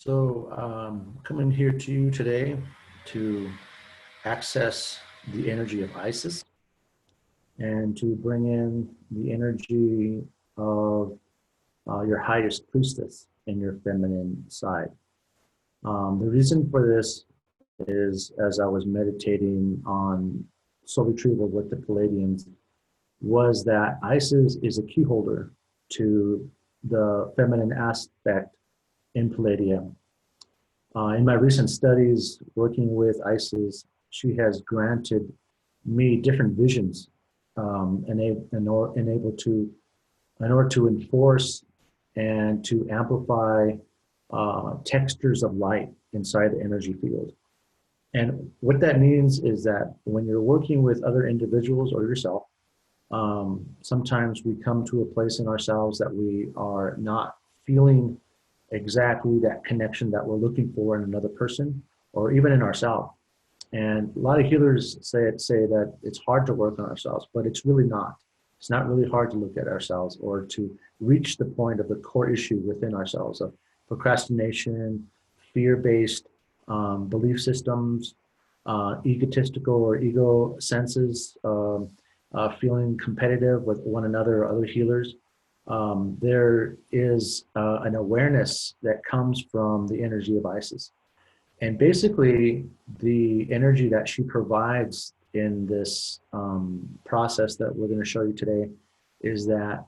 Coming here to you today to access the energy of Isis and to bring in the energy of your highest priestess in your feminine side. The reason for this is as I was meditating on soul retrieval with the Pleiadians, was that Isis is a key holder to the feminine aspect in Palladium. In my recent studies working with Isis, she has granted me different visions in order to enforce and to amplify textures of light inside the energy field. And what that means is that when you're working with other individuals or yourself, sometimes we come to a place in ourselves that we are not feeling exactly that connection that we're looking for in another person or even in ourselves. And a lot of healers say that it's hard to work on ourselves, but it's really not. It's not really hard to look at ourselves or to reach the point of the core issue within ourselves of procrastination, fear-based belief systems, egotistical or ego senses, feeling competitive with one another or other healers. There is an awareness that comes from the energy of Isis. And basically, the energy that she provides in this process that we're going to show you today is that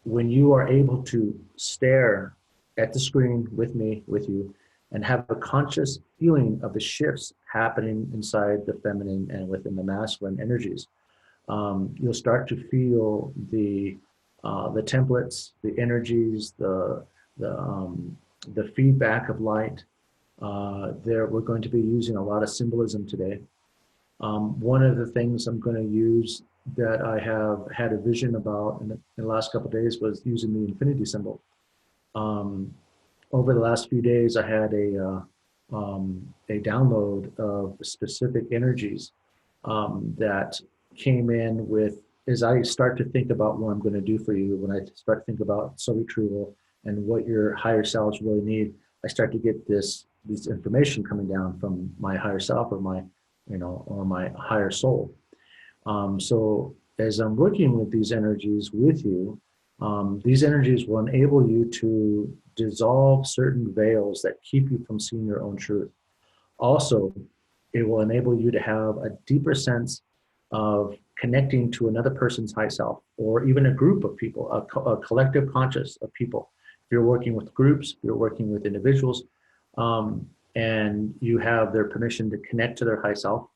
when you are able to stare at the screen with you, and have a conscious feeling of the shifts happening inside the feminine and within the masculine energies, you'll start to feel the templates, the energies, the feedback of light. We're going to be using a lot of symbolism today. One of the things I'm going to use that I have had a vision about in the last couple of days was using the infinity symbol. Over the last few days, I had a download of specific energies that came in with, as I start to think about what I'm going to do for you, when I start to think about soul retrieval and what your higher selves really need, I start to get this information coming down from my higher self or my higher soul. So as I'm working with these energies with you, these energies will enable you to dissolve certain veils that keep you from seeing your own truth. Also, it will enable you to have a deeper sense of connecting to another person's high self, or even a group of people, a collective conscious of people. If you're working with groups, if you're working with individuals, and you have their permission to connect to their high self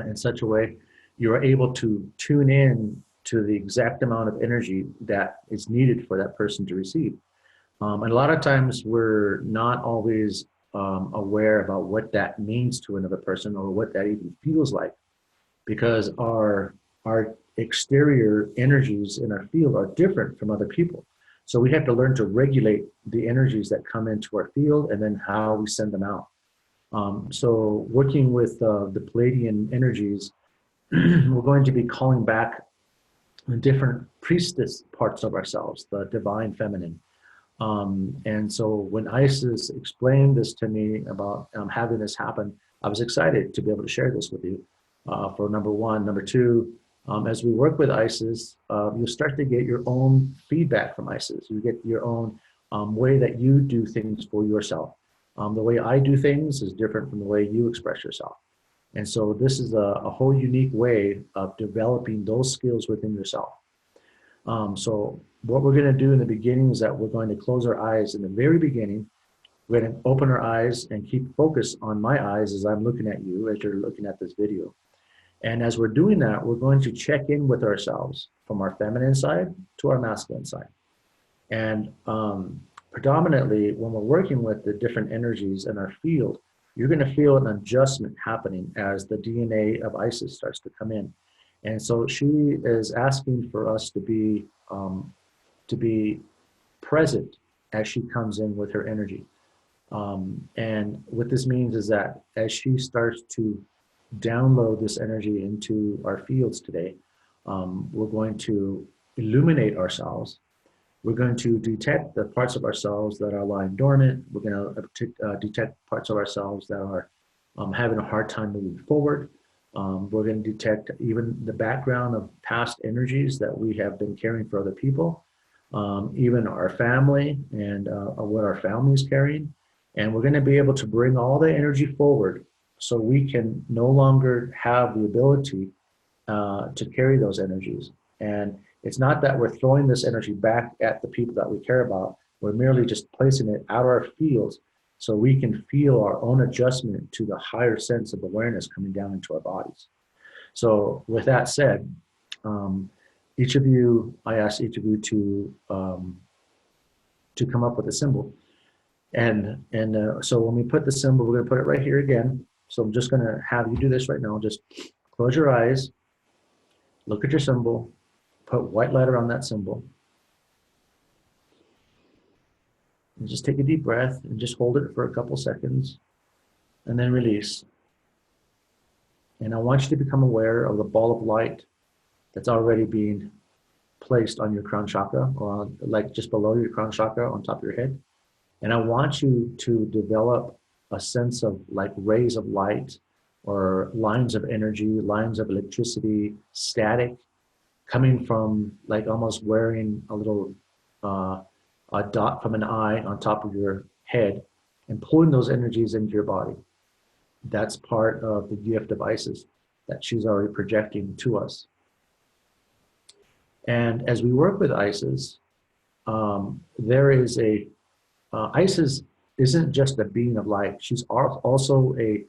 in such a way, you're able to tune in to the exact amount of energy that is needed for that person to receive. And a lot of times we're not always aware about what that means to another person or what that even feels like, because our exterior energies in our field are different from other people. So we have to learn to regulate the energies that come into our field and then how we send them out. So working with the Pleiadian energies, we're going to be calling back different priestess parts of ourselves, the divine feminine. And so when Isis explained this to me about having this happen, I was excited to be able to share this with you for number one. Number two, as we work with Isis, you'll start to get your own feedback from Isis. You get your own way that you do things for yourself. The way I do things is different from the way you express yourself. And so this is a whole unique way of developing those skills within yourself. So what we're going to do in the beginning is that we're going to close our eyes in the very beginning. We're going to open our eyes and keep focus on my eyes as I'm looking at you, as you're looking at this video. And as we're doing that, we're going to check in with ourselves from our feminine side to our masculine side. And predominantly, when we're working with the different energies in our field, you're going to feel an adjustment happening as the DNA of Isis starts to come in. And so she is asking for us to be present as she comes in with her energy. And what this means is that as she starts to download this energy into our fields today, we're going to illuminate ourselves We're going to detect the parts of ourselves that are lying dormant. We're going to detect parts of ourselves that are having a hard time moving forward. We're going to detect even the background of past energies that we have been carrying for other people, even our family and what our family is carrying. And we're going to be able to bring all the energy forward so we can no longer have the ability to carry those energies. And it's not that we're throwing this energy back at the people that we care about. We're merely just placing it out of our fields so we can feel our own adjustment to the higher sense of awareness coming down into our bodies. So with that said, each of you, I asked each of you to come up with a symbol. And so when we put the symbol, we're going to put it right here again. So I'm just going to have you do this right now. Just close your eyes, look at your symbol, put white light around that symbol, and just take a deep breath and just hold it for a couple seconds and then release. And I want you to become aware of the ball of light that's already being placed on your crown chakra, or like just below your crown chakra on top of your head. And I want you to develop a sense of like rays of light or lines of energy, lines of electricity, static, coming from like almost wearing a little a dot from an eye on top of your head and pulling those energies into your body. That's part of the gift of Isis that she's already projecting to us. And as we work with Isis, there is Isis isn't just a being of light. She's also a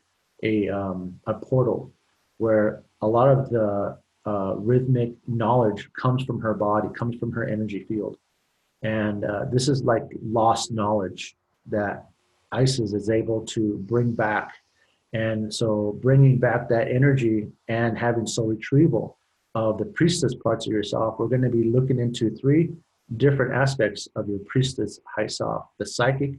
portal where a lot of the rhythmic knowledge comes from her body, comes from her energy field. And this is like lost knowledge that Isis is able to bring back. And so bringing back that energy and having soul retrieval of the priestess parts of yourself, we're going to be looking into 3 different aspects of your priestess high self: the psychic,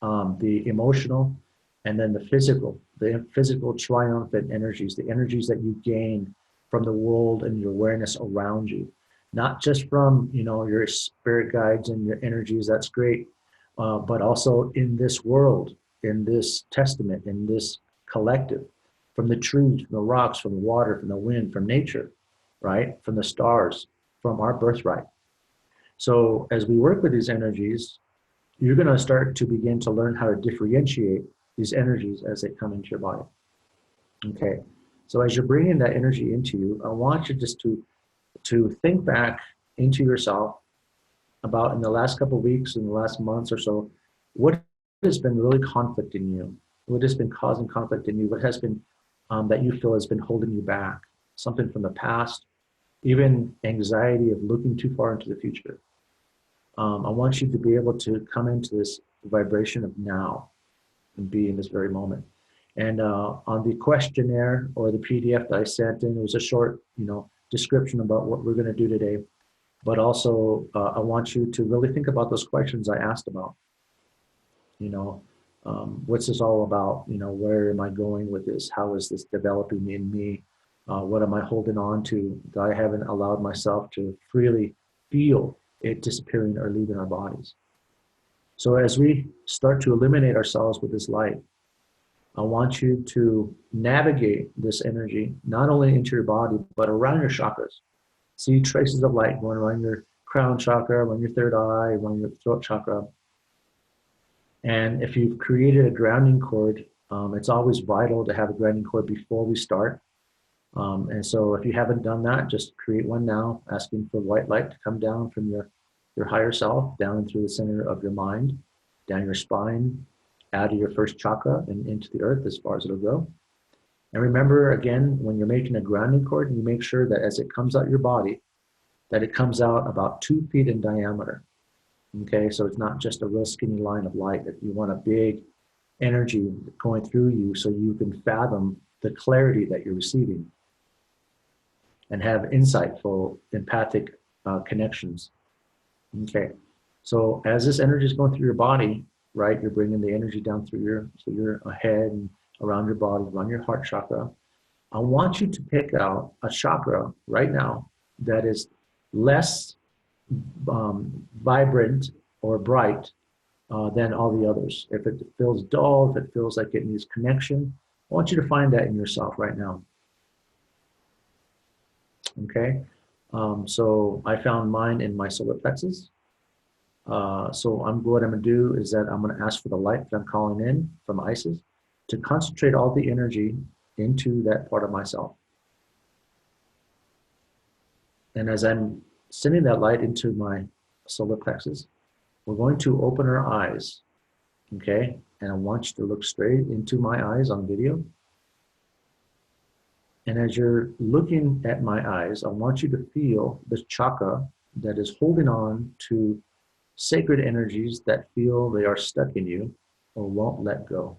the emotional, and then the physical triumphant energies, the energies that you gain from the world and your awareness around you, not just from your spirit guides and your energies. That's great, but also in this world, in this testament, in this collective, from the trees, from the rocks, from the water, from the wind, from nature, right, from the stars, from our birthright. So as we work with these energies, you're going to start to begin to learn how to differentiate these energies as they come into your body. Okay, so as you're bringing that energy into you, I want you just to think back into yourself about in the last couple of weeks, in the last months or so, what has been really conflicting you? What has been causing conflict in you? What has been that you feel has been holding you back? Something from the past, even anxiety of looking too far into the future. I want you to be able to come into this vibration of now and be in this very moment. And on the questionnaire or the PDF that I sent in, it was a short, description about what we're going to do today. But also, I want you to really think about those questions I asked about. What's this all about? Where am I going with this? How is this developing in me? What am I holding on to that I haven't allowed myself to freely feel it disappearing or leaving our bodies? So as we start to illuminate ourselves with this light, I want you to navigate this energy not only into your body, but around your chakras. See traces of light going around your crown chakra, around your third eye, around your throat chakra. And if you've created a grounding cord, it's always vital to have a grounding cord before we start. And so if you haven't done that, just create one now, asking for white light to come down from your higher self, down through the center of your mind, down your spine, out of your first chakra and into the earth as far as it'll go. And remember, again, when you're making a grounding cord, you make sure that as it comes out your body, that it comes out about 2 feet in diameter. Okay, so it's not just a real skinny line of light. If you want a big energy going through you so you can fathom the clarity that you're receiving and have insightful, empathic connections. Okay, so as this energy is going through your body, right, you're bringing the energy down through your head and around your body, around your heart chakra. I want you to pick out a chakra right now that is less vibrant or bright than all the others. If it feels dull, if it feels like it needs connection, I want you to find that in yourself right now. Okay? So I found mine in my solar plexus. So what I'm going to do is that I'm going to ask for the light that I'm calling in from Isis to concentrate all the energy into that part of myself. And as I'm sending that light into my solar plexus, we're going to open our eyes, okay? And I want you to look straight into my eyes on video. And as you're looking at my eyes, I want you to feel the chakra that is holding on to sacred energies that feel they are stuck in you or won't let go.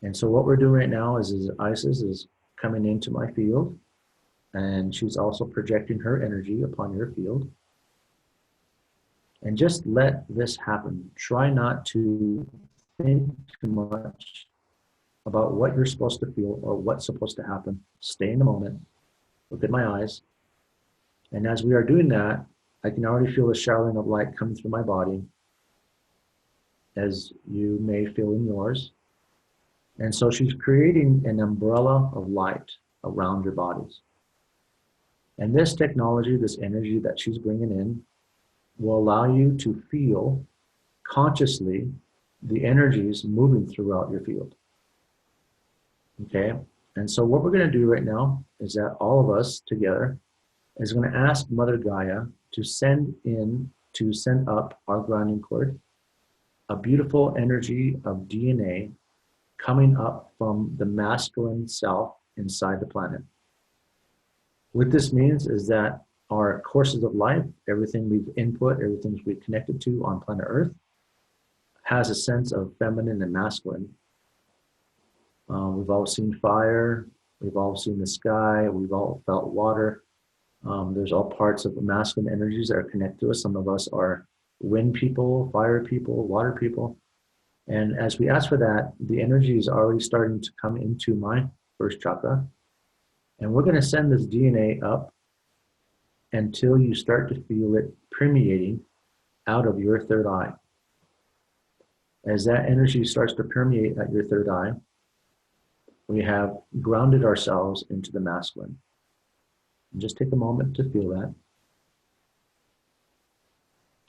And so what we're doing right now is Isis is coming into my field, and she's also projecting her energy upon your field. And just let this happen. Try not to think too much about what you're supposed to feel or what's supposed to happen. Stay in the moment. Look at my eyes. And as we are doing that, I can already feel the showering of light coming through my body, as you may feel in yours. And so she's creating an umbrella of light around your bodies. And this technology, this energy that she's bringing in, will allow you to feel consciously the energies moving throughout your field. Okay? And so what we're going to do right now is that all of us together is going to ask Mother Gaia to send up our grounding cord, a beautiful energy of DNA coming up from the masculine self inside the planet. What this means is that our courses of life, everything we've input, everything we've connected to on planet Earth, has a sense of feminine and masculine. We've all seen fire, we've all seen the sky, we've all felt water. There's all parts of the masculine energies that are connected to us. Some of us are wind people, fire people, water people. And as we ask for that, the energy is already starting to come into my first chakra. And we're going to send this DNA up until you start to feel it permeating out of your third eye. As that energy starts to permeate at your third eye, we have grounded ourselves into the masculine. And just take a moment to feel that.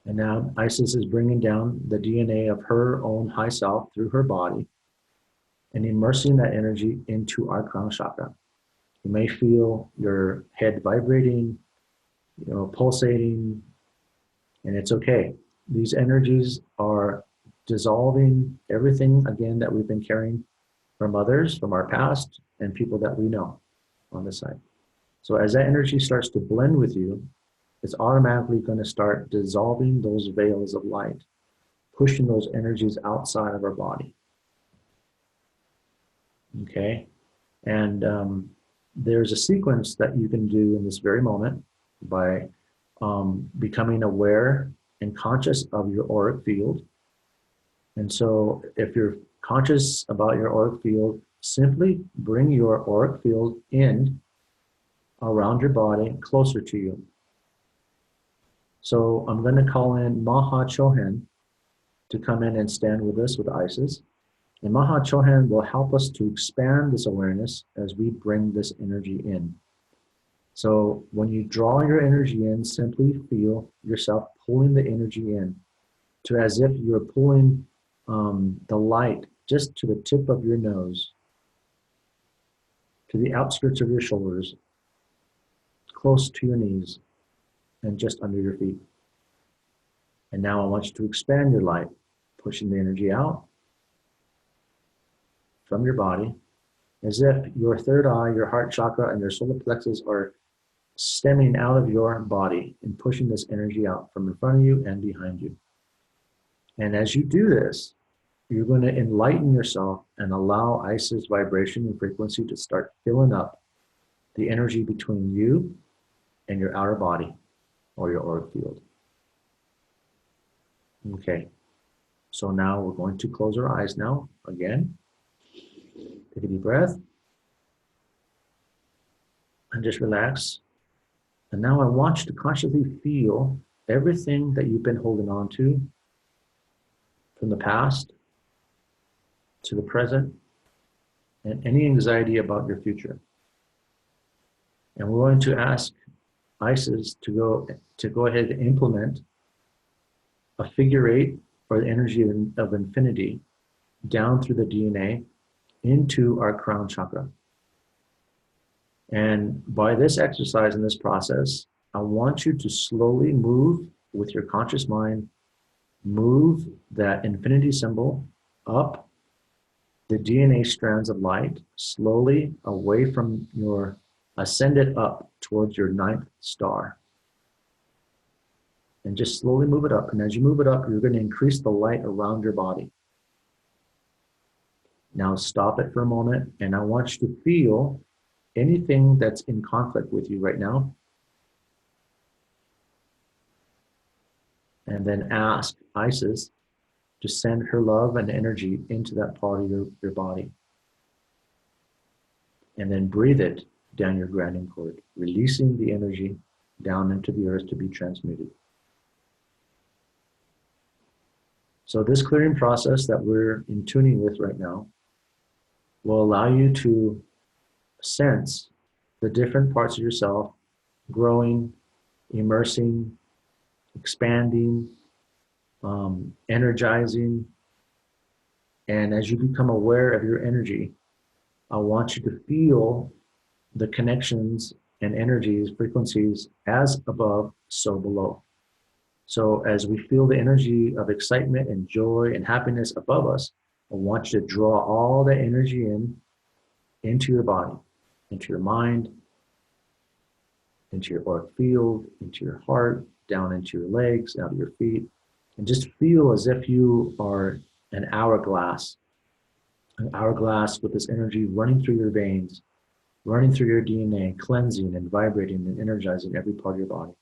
And now Isis is bringing down the DNA of her own high self through her body and immersing that energy into our crown chakra. You may feel your head vibrating, pulsating, and it's okay. These energies are dissolving everything, again, that we've been carrying from others, from our past, and people that we know on this side. So as that energy starts to blend with you, it's automatically going to start dissolving those veils of light, pushing those energies outside of our body. Okay? And there's a sequence that you can do in this very moment by becoming aware and conscious of your auric field. And so if you're conscious about your auric field, simply bring your auric field in around your body, closer to you. So I'm going to call in Maha Chohan to come in and stand with us with Isis. And Maha Chohan will help us to expand this awareness as we bring this energy in. So when you draw your energy in, simply feel yourself pulling the energy in to as if you're pulling the light just to the tip of your nose, to the outskirts of your shoulders, close to your knees, and just under your feet. And now I want you to expand your light, pushing the energy out from your body, as if your third eye, your heart chakra, and your solar plexus are stemming out of your body and pushing this energy out from in front of you and behind you. And as you do this, you're going to enlighten yourself and allow Isis vibration and frequency to start filling up the energy between you and your outer body or your auric field. Okay, so now we're going to close our eyes now again. Take a deep breath and just relax. And now I want you to consciously feel everything that you've been holding on to from the past to the present and any anxiety about your future. And we're going to ask Isis to go ahead and implement a figure eight, or the energy of infinity, down through the DNA into our crown chakra. And by this exercise and this process, I want you to slowly move with your conscious mind, move that infinity symbol up the DNA strands of light, slowly away from ascend it up towards your ninth star. And just slowly move it up. And as you move it up, you're going to increase the light around your body. Now stop it for a moment, and I want you to feel anything that's in conflict with you right now. And then ask Isis to send her love and energy into that part of your body. And then breathe it down your grounding cord, releasing the energy down into the earth to be transmuted. So this clearing process that we're in tuning with right now will allow you to sense the different parts of yourself growing, immersing, expanding, energizing. And as you become aware of your energy, I want you to feel the connections and energies, frequencies as above, so below. So as we feel the energy of excitement and joy and happiness above us, I want you to draw all that energy into your body, into your mind, into your auric field, into your heart, down into your legs, out of your feet, and just feel as if you are an hourglass with this energy running through your veins, running through your DNA, cleansing and vibrating and energizing every part of your body.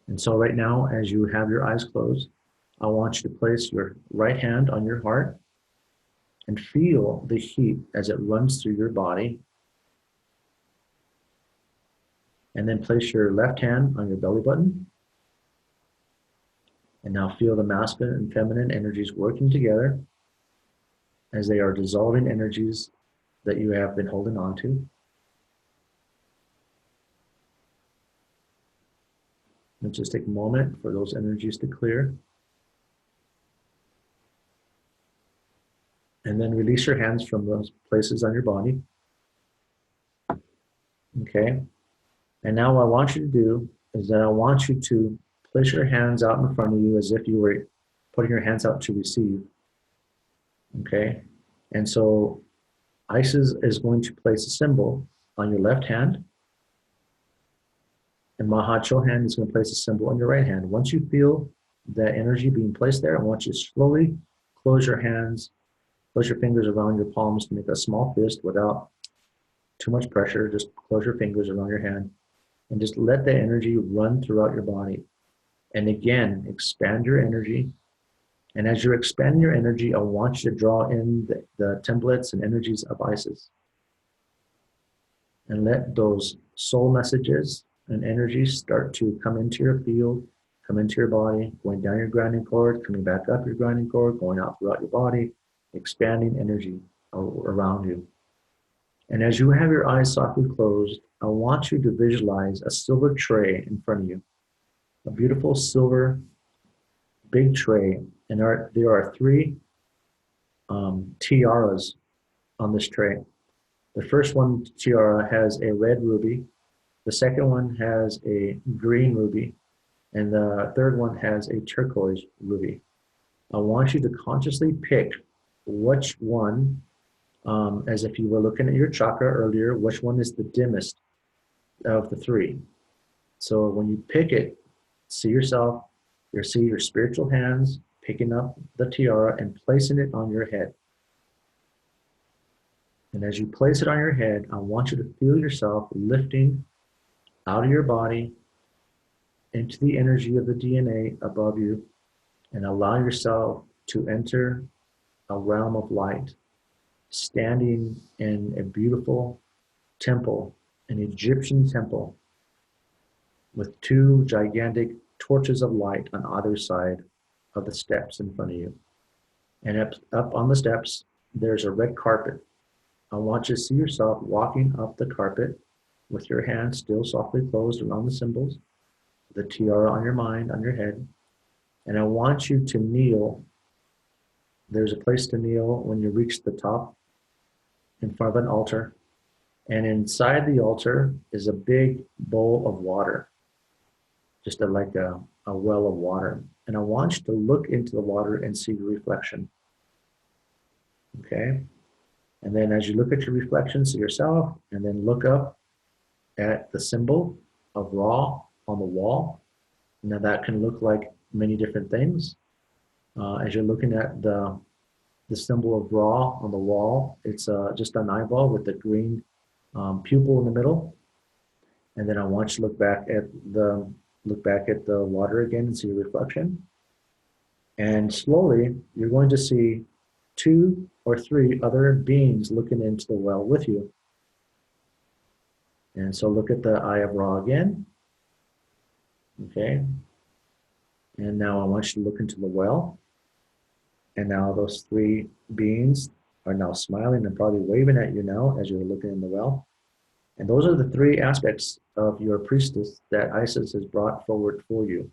And so right now, as you have your eyes closed, I want you to place your right hand on your heart and feel the heat as it runs through your body. And then place your left hand on your belly button. And now feel the masculine and feminine energies working together as they are dissolving energies that you have been holding on to. Let's just take a moment for those energies to clear. And then release your hands from those places on your body. Okay. And now what I want you to do is that I want you to place your hands out in front of you as if you were putting your hands out to receive. Okay. And so Isis is going to place a symbol on your left hand. And Maha Chohan is going to place a symbol on your right hand. Once you feel that energy being placed there, I want you to slowly close your hands, close your fingers around your palms to make a small fist without too much pressure. Just close your fingers around your hand and just let the energy run throughout your body. And again, expand your energy. And as you're expanding your energy, I want you to draw in the templates and energies of Isis. And let those soul messages and energies start to come into your field, come into your body, going down your grounding cord, coming back up your grounding cord, going out throughout your body, expanding energy around you. And as you have your eyes softly closed, I want you to visualize a silver tray in front of you, a beautiful silver big tray. And there are three tiaras on this tray. The first one tiara has a red ruby. The second one has a green ruby. And the third one has a turquoise ruby. I want you to consciously pick which one, as if you were looking at your chakra earlier, which one is the dimmest of the three. So when you pick it, see yourself, you see your spiritual hands picking up the tiara and placing it on your head. And as you place it on your head, I want you to feel yourself lifting out of your body into the energy of the DNA above you, and allow yourself to enter a realm of light, standing in a beautiful temple an Egyptian temple with two gigantic torches of light on either side of the steps in front of you. And up on the steps, there's a red carpet. I want you to see yourself walking up the carpet with your hands still softly closed around the symbols, the tiara on your mind, on your head. And I want you to kneel. There's a place to kneel when you reach the top in front of an altar. And inside the altar is a big bowl of water, just like a well of water. And I want you to look into the water and see your reflection. Okay? And then as you look at your reflection, see yourself, and then look up at the symbol of Ra on the wall. Now that can look like many different things. As you're looking at the symbol of Ra on the wall, it's just an eyeball with the green pupil in the middle. And then I want you to look back at the water again and see your reflection. And slowly, you're going to see 2 or 3 other beings looking into the well with you. And so look at the eye of Ra again. Okay. And now I want you to look into the well. And now those 3 beings are now smiling and probably waving at you now as you're looking in the well. And those are the 3 aspects of your priestess that Isis has brought forward for you.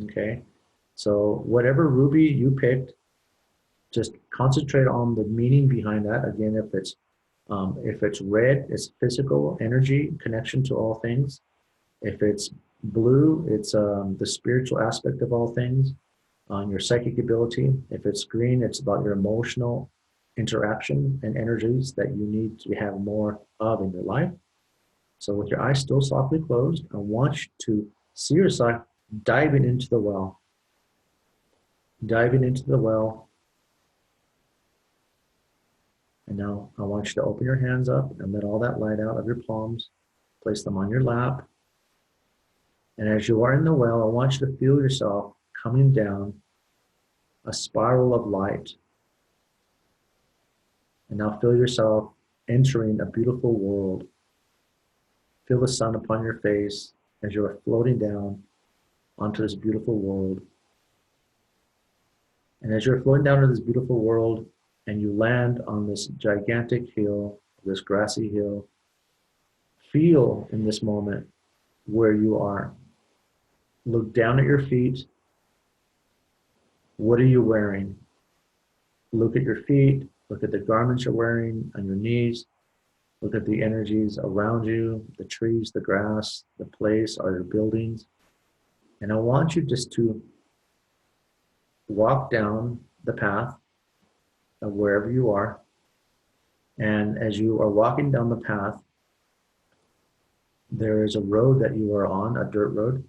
Okay. So whatever ruby you picked, just concentrate on the meaning behind that. Again, if it's red, it's physical energy, connection to all things. If it's blue, it's the spiritual aspect of all things, on your psychic ability. If it's green, it's about your emotional interaction and energies that you need to have more of in your life. So with your eyes still softly closed, I want you to see yourself diving into the well. Diving into the well. And now I want you to open your hands up and let all that light out of your palms. Place them on your lap. And as you are in the well, I want you to feel yourself coming down a spiral of light. And now feel yourself entering a beautiful world. Feel the sun upon your face as you are floating down onto this beautiful world. And as you're floating down to this beautiful world, and you land on this gigantic hill, this grassy hill, feel in this moment where you are. Look down at your feet. What are you wearing? Look at your feet. Look at the garments you're wearing on your knees. Look at the energies around you, the trees, the grass, the place, or your buildings. And I want you just to walk down the path of wherever you are. And as you are walking down the path, there is a road that you are on, a dirt road.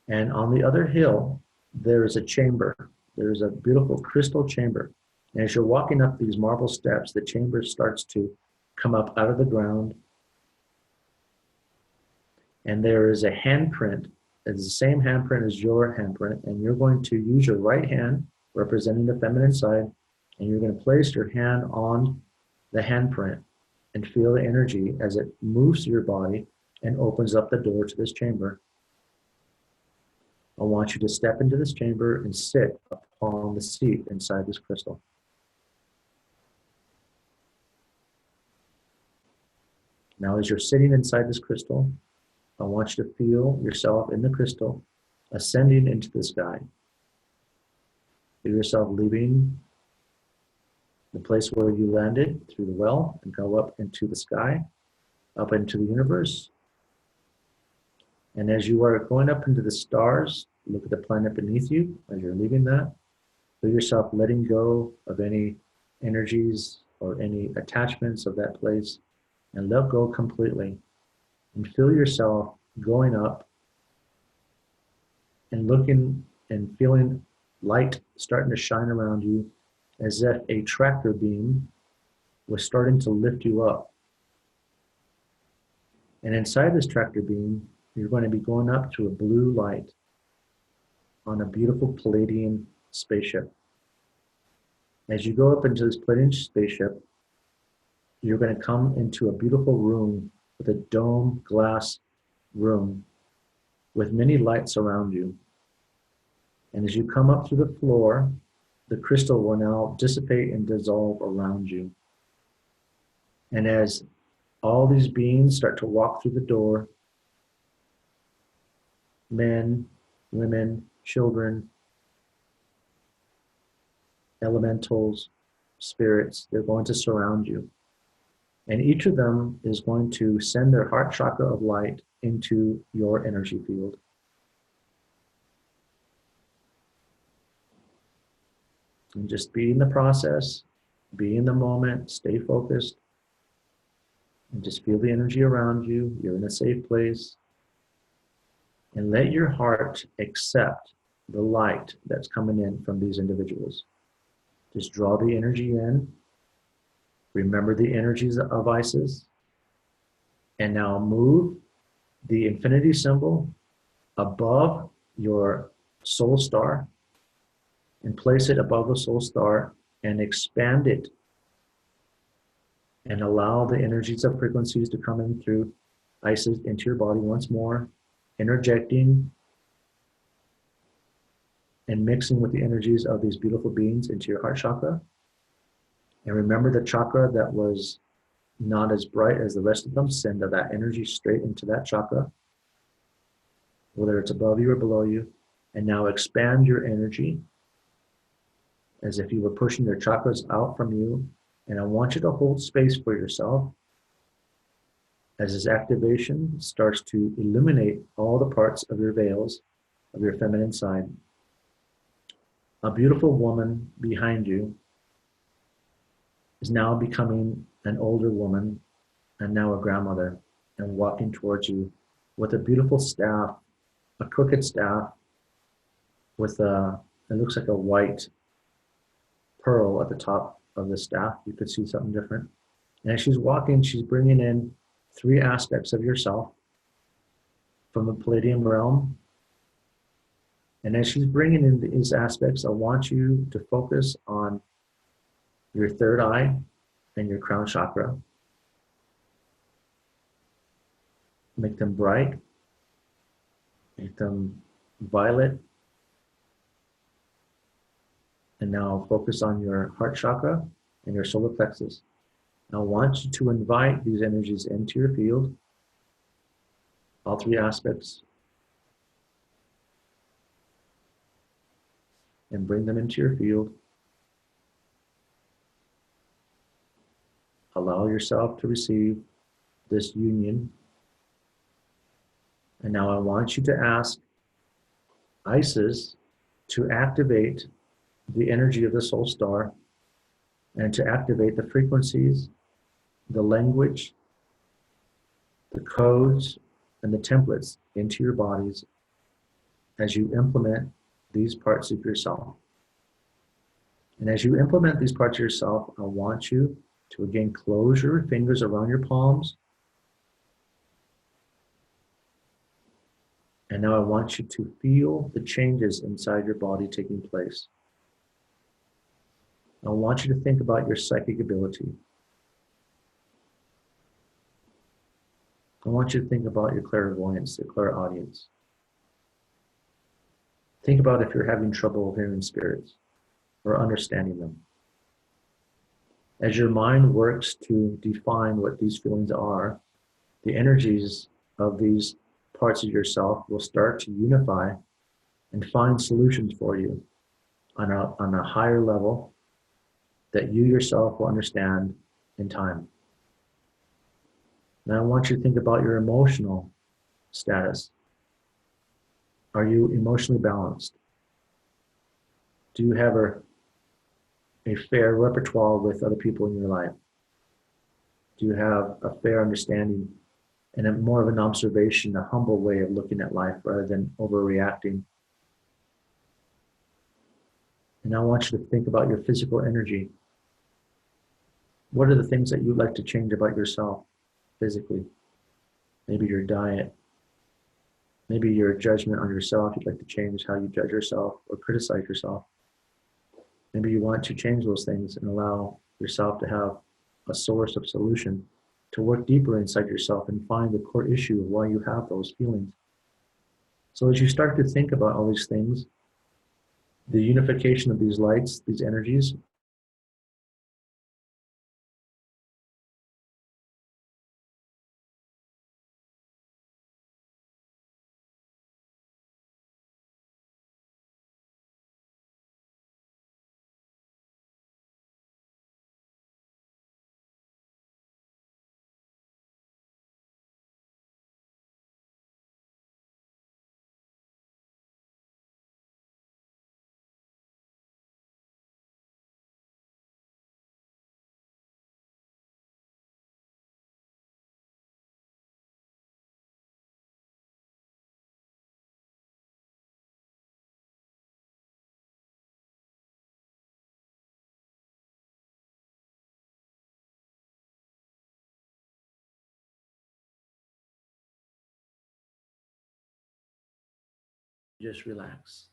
And on the other hill, there is a chamber. There's a beautiful crystal chamber. And as you're walking up these marble steps, the chamber starts to come up out of the ground. And there is a handprint. It's the same handprint as your handprint. And you're going to use your right hand, representing the feminine side, and you're going to place your hand on the handprint and feel the energy as it moves through your body and opens up the door to this chamber. I want you to step into this chamber and sit upon the seat inside this crystal. Now, as you're sitting inside this crystal, I want you to feel yourself in the crystal ascending into the sky. Feel yourself leaving the place where you landed through the well and go up into the sky, up into the universe. And as you are going up into the stars, look at the planet beneath you as you're leaving that. Feel yourself letting go of any energies or any attachments of that place and let go completely. And feel yourself going up and looking and feeling light starting to shine around you, as if a tractor beam was starting to lift you up. And inside this tractor beam, you're going to be going up to a blue light on a beautiful Palladian spaceship. As you go up into this Palladian spaceship, you're going to come into a beautiful room with a dome glass room with many lights around you. And as you come up through the floor, the crystal will now dissipate and dissolve around you. And as all these beings start to walk through the door, men, women, children, elementals, spirits, they're going to surround you. And each of them is going to send their heart chakra of light into your energy field. And just be in the process, be in the moment, stay focused, and just feel the energy around you. You're in a safe place. And let your heart accept the light that's coming in from these individuals. Just draw the energy in. Remember the energies of Isis. And now move the infinity symbol above your soul star and place it above the soul star and expand it and allow the energies of frequencies to come in through Isis into your body once more, interjecting and mixing with the energies of these beautiful beings into your heart chakra. And remember the chakra that was not as bright as the rest of them, send that energy straight into that chakra, whether it's above you or below you. And now expand your energy as if you were pushing your chakras out from you. And I want you to hold space for yourself as this activation starts to illuminate all the parts of your veils of your feminine side. A beautiful woman behind you is now becoming an older woman and now a grandmother and walking towards you with a beautiful staff, a crooked staff with it looks like a white pearl at the top of the staff. You could see something different. And as she's walking, she's bringing in 3 aspects of yourself from the Palladium realm. And as she's bringing in these aspects, I want you to focus on your third eye and your crown chakra. Make them bright, make them violet. And now focus on your heart chakra and your solar plexus. I want you to invite these energies into your field, all 3 aspects, and bring them into your field. Allow yourself to receive this union. And now I want you to ask Isis to activate the energy of the soul star and to activate the frequencies, the language, the codes, and the templates into your bodies as you implement these parts of yourself. And as you implement these parts of yourself, I want you to again close your fingers around your palms. And now I want you to feel the changes inside your body taking place. I want you to think about your psychic ability. I want you to think about your clairvoyance, your clairaudience. Think about if you're having trouble hearing spirits or understanding them. As your mind works to define what these feelings are, the energies of these parts of yourself will start to unify and find solutions for you on a higher level that you yourself will understand in time. Now I want you to think about your emotional status. Are you emotionally balanced? Do you have a fair repertoire with other people in your life? Do you have a fair understanding and a more of an observation, a humble way of looking at life rather than overreacting? And I want you to think about your physical energy. What are the things that you'd like to change about yourself physically? Maybe your diet. Maybe your judgment on yourself. You'd like to change how you judge yourself or criticize yourself. Maybe you want to change those things and allow yourself to have a source of solution to work deeper inside yourself and find the core issue of why you have those feelings. So as you start to think about all these things, the unification of these lights, these energies, just relax.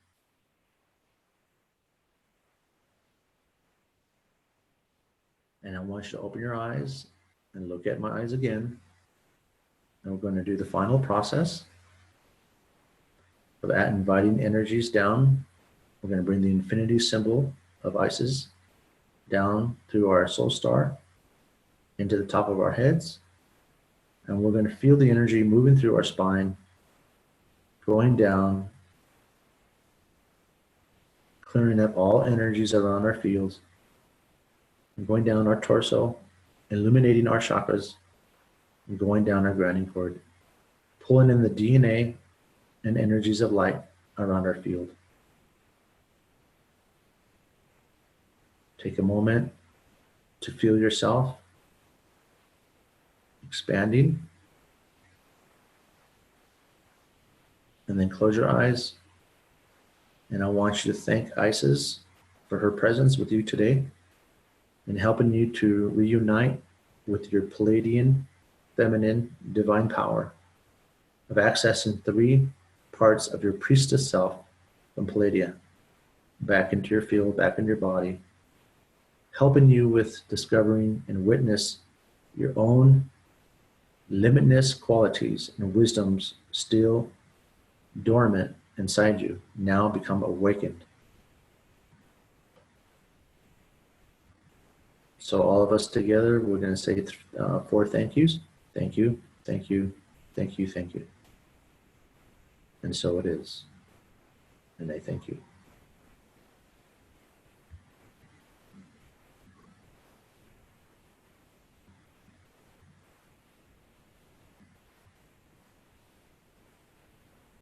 And I want you to open your eyes and look at my eyes again. And we're going to do the final process of that, inviting energies down. We're going to bring the infinity symbol of Isis down through our soul star into the top of our heads. And we're going to feel the energy moving through our spine, going down, clearing up all energies around our fields, and going down our torso, illuminating our chakras, and going down our grounding cord, pulling in the DNA and energies of light around our field. Take a moment to feel yourself expanding, and then close your eyes. And I want you to thank Isis for her presence with you today and helping you to reunite with your Pleiadian, feminine, divine power of accessing 3 parts of your priestess self from Palladia back into your field, back in your body, helping you with discovering and witness your own limitless qualities and wisdoms still dormant inside you, now become awakened. So all of us together, we're going to say 4 thank yous. Thank you, thank you, thank you, thank you. And so it is. And I thank you.